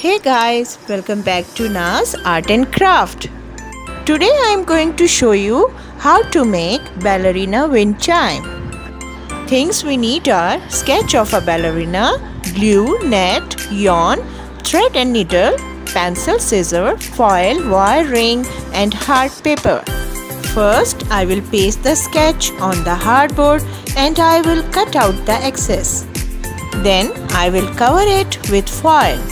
Hey guys, welcome back to Naz Art and Craft. Today I am going to show you how to make ballerina wind chime. Things we need are sketch of a ballerina, glue, net, yarn, thread and needle, pencil, scissor, foil, wire ring and hard paper. First I will paste the sketch on the hardboard and I will cut out the excess. Then I will cover it with foil.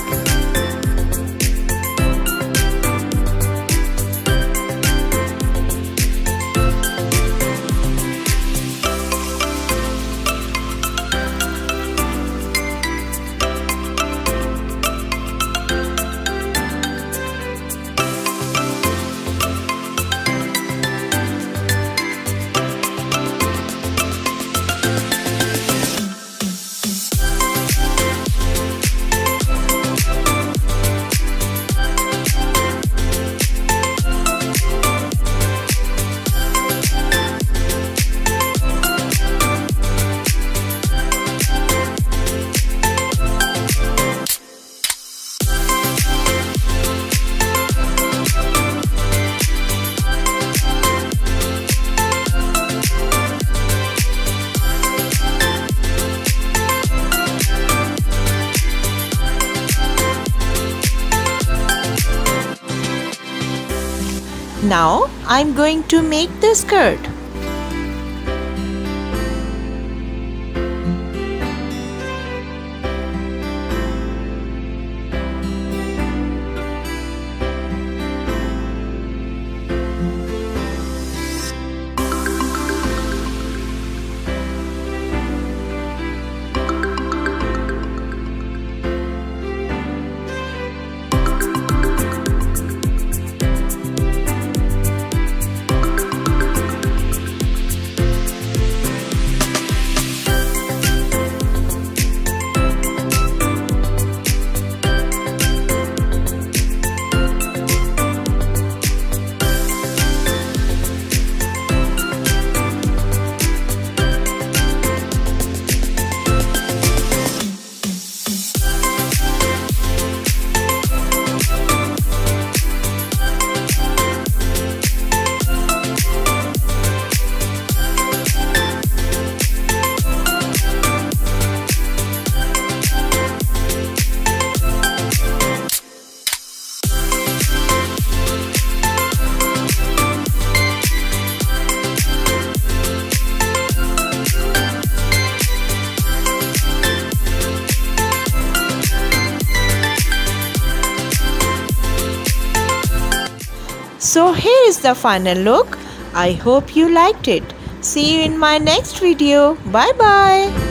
Now I'm going to make the skirt. So here is the final look. I hope you liked it. See you in my next video. Bye bye.